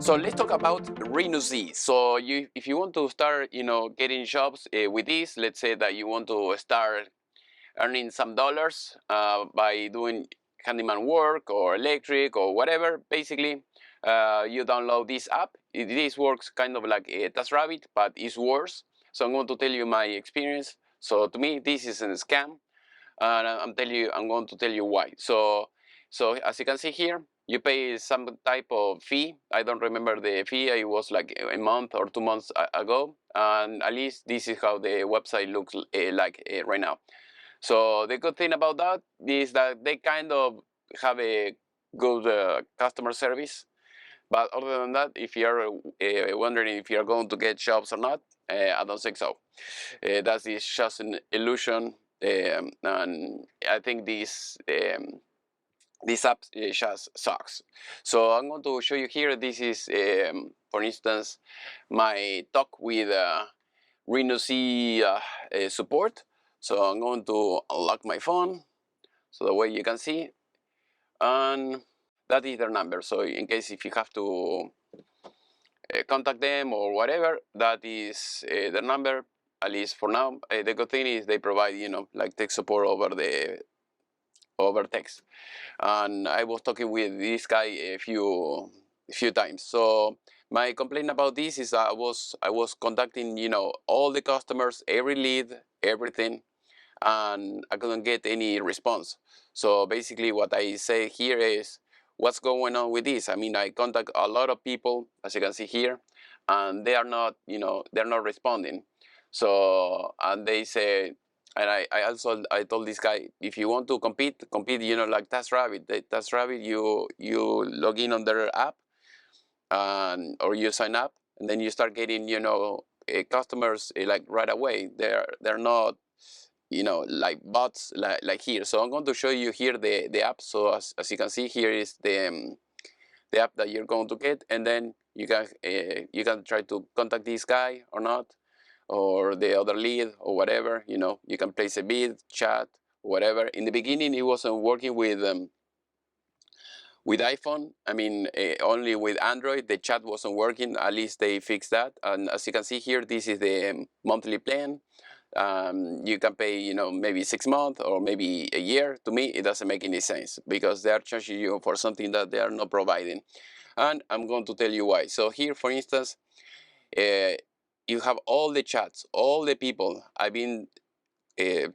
So let's talk about Renozee. So if you want to start, getting jobs with this, let's say that you want to start earning some dollars by doing handyman work or electric or whatever. Basically, you download this app. This works kind of like a TaskRabbit, but it's worse. So I'm going to tell you my experience. So to me, this is a scam, and I'm going to tell you why. So as you can see here, you pay some type of fee. I don't remember the fee. It was like a month or 2 months ago, and at least this is how the website looks like right now. So the good thing about that is that they kind of have a good customer service. But other than that, if you're wondering if you're going to get jobs or not, I don't think so. That is just an illusion, and I think this app just sucks. So I'm going to show you here. This is, for instance, my talk with Renozee support. So I'm going to unlock my phone, so the way you can see, and that is their number. So in case if you have to contact them or whatever, that is their number. At least for now. The good thing is they provide, like tech support over text. And I was talking with this guy a few times. So my complaint about this is I was contacting, all the customers, every lead, everything, and I couldn't get any response. So basically what I say here is, what's going on with this? I mean, I contact a lot of people, as you can see here, and they are not, they're not responding. So, and they say, and I told this guy, if you want to compete, like TaskRabbit. TaskRabbit, you log in on their app, and or you sign up, and then you start getting, customers like right away. They're not, like bots like here. So I'm going to show you here the app. So as you can see, here is the app that you're going to get, and then you can try to contact this guy or not, or the other lead or whatever. You can place a bid, chat, whatever. In the beginning, it wasn't working with iPhone. I mean, only with Android, the chat wasn't working. At least they fixed that. And as you can see here, this is the monthly plan. You can pay, maybe 6 months or maybe a year. To me, it doesn't make any sense because they are charging you for something that they are not providing. And I'm going to tell you why. So here, for instance, you have all the chats, all the people I've been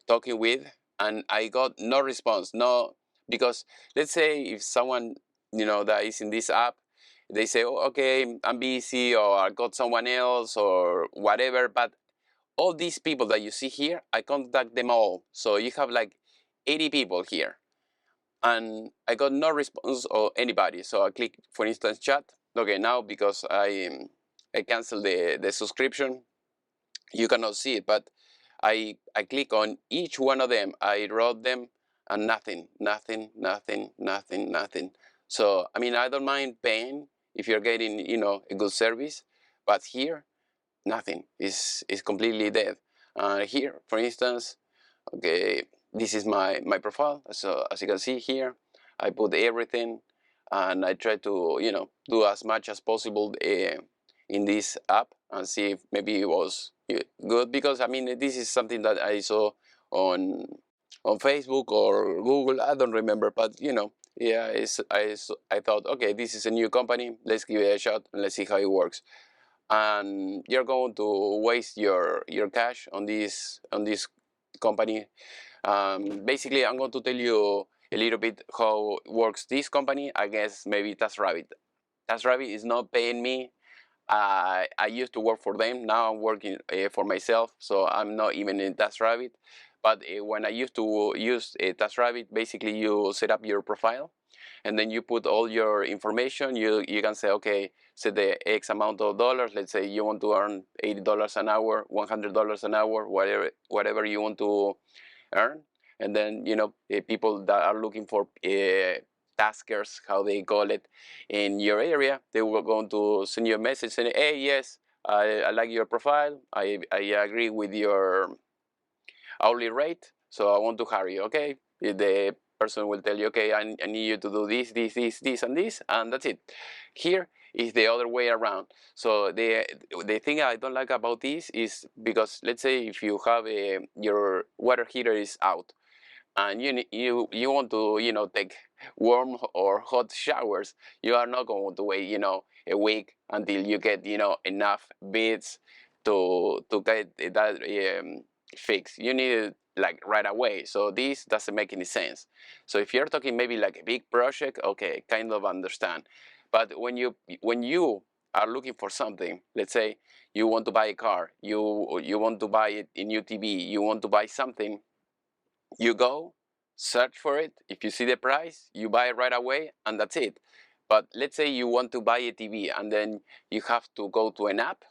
talking with, and I got no response. No, because let's say if someone, that is in this app, they say, oh, okay, I'm busy, or I got someone else, or whatever. But all these people that you see here, I contact them all. So you have like 80 people here, and I got no response or anybody. So I click, for instance, chat. Okay, now because I canceled the subscription, you cannot see it, but I click on each one of them. I wrote them, and nothing. So I mean, I don't mind paying if you're getting, a good service, but here nothing. Is completely dead. Here, for instance, okay, this is my profile. So as you can see here, I put everything, and I try to, do as much as possible in this app, and see if maybe it was good, because I mean, this is something that I saw on Facebook or Google. I don't remember, but yeah, I thought, okay, this is a new company. Let's give it a shot and let's see how it works. And you're going to waste your cash on this company. Basically, I'm going to tell you a little bit how works this company. I guess maybe TaskRabbit. TaskRabbit is not paying me. I used to work for them. Now I'm working for myself, so I'm not even in TaskRabbit. But when I used to use TaskRabbit, basically you set up your profile, and then you put all your information. You can say, okay, set the X amount of dollars. Let's say you want to earn $80 an hour, $100 an hour, whatever you want to earn. And then people that are looking for taskers, how they call it, in your area, they were going to send you a message saying, hey, yes, I like your profile. I agree with your hourly rate, so I want to hire you. Okay, the person will tell you, okay, I need you to do this, and this, and that's it. Here, is the other way around. So the thing I don't like about this is because let's say if you have your water heater is out, and you want to take warm or hot showers, you are not going to wait a week until you get enough bits to get that fixed. You need it like right away. So this doesn't make any sense. So if you're talking maybe like a big project, okay, kind of understand. But when you are looking for something, let's say you want to buy a car, you want to buy a new TV, you want to buy something, you go search for it. If you see the price, you buy it right away, and that's it. But let's say you want to buy a TV, and then you have to go to an app,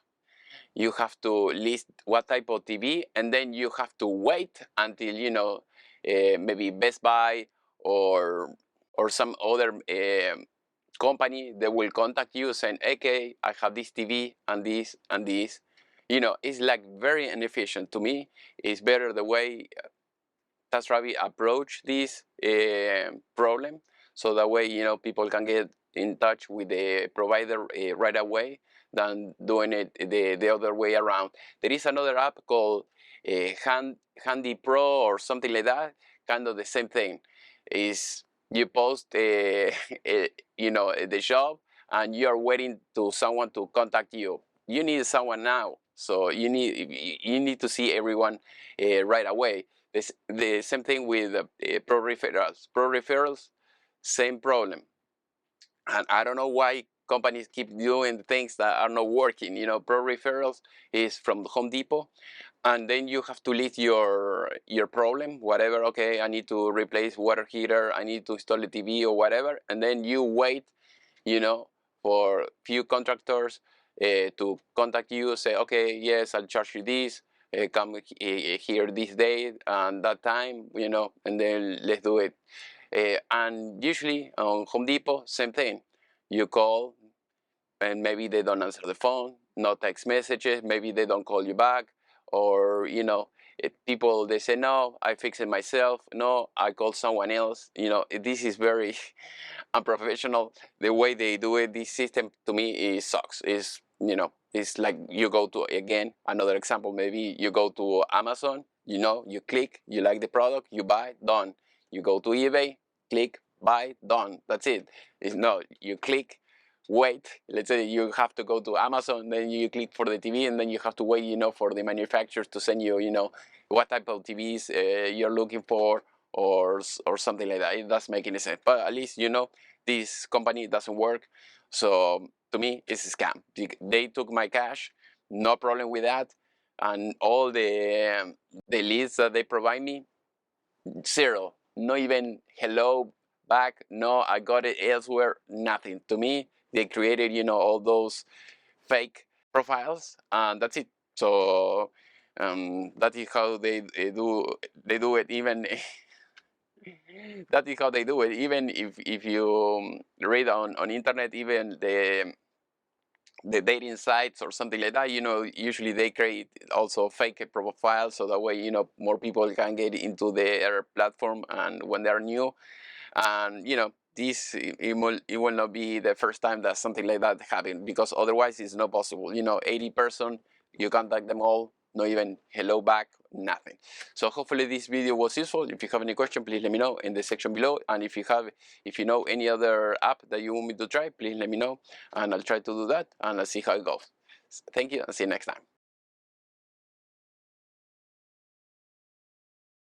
you have to list what type of TV, and then you have to wait until maybe Best Buy or some other company, they will contact you saying, okay, I have this TV and this and this. It's like very inefficient. To me, it's better the way TaskRabbit approach this problem, so that way people can get in touch with the provider right away than doing it the other way around. There is another app called Handy Pro or something like that, kind of the same thing. Is you post the job, and you are waiting to someone to contact you. You need someone now, so you need to see everyone right away. The same thing with pro referrals. Pro referrals, same problem. And I don't know why companies keep doing things that are not working. Pro referrals is from Home Depot, and then you have to list your problem, whatever. Okay, I need to replace water heater, I need to install a TV or whatever, and then you wait, for few contractors to contact you, say, okay, yes, I'll charge you this, come here this day and that time, and then let's do it. And usually on Home Depot, same thing. You call, and maybe they don't answer the phone, no text messages, maybe they don't call you back, or people, they say, no, I fix it myself, no, I call someone else. This is very unprofessional. The way they do it, this system to me is sucks. It's like you go to, again, another example, maybe you go to Amazon, you click, you like the product, you buy, done. You go to eBay, click, buy, done. That's it. It's no, you click, wait. Let's say you have to go to Amazon, then you click for the TV, and then you have to wait, for the manufacturers to send you, what type of TVs you're looking for, or something like that. It doesn't make any sense. But at least this company doesn't work. So to me, it's a scam. They took my cash, no problem with that, and all the leads that they provide me, zero. Not even hello back. No, I got it elsewhere. Nothing. To me, they created all those fake profiles, and that's it. So that is how they do it. Even that is how they do it. Even if you read on internet, even the dating sites or something like that, usually they create also fake profiles, so that way more people can get into their platform, and when they are new, and this it will not be the first time that something like that happened, because otherwise it's not possible. 80 person, you contact them all, not even hello back, nothing. So hopefully this video was useful. If you have any question, please let me know in the section below, and if you know any other app that you want me to try, please let me know, and I'll try to do that, and I'll see how it goes. Thank you, and see you next time.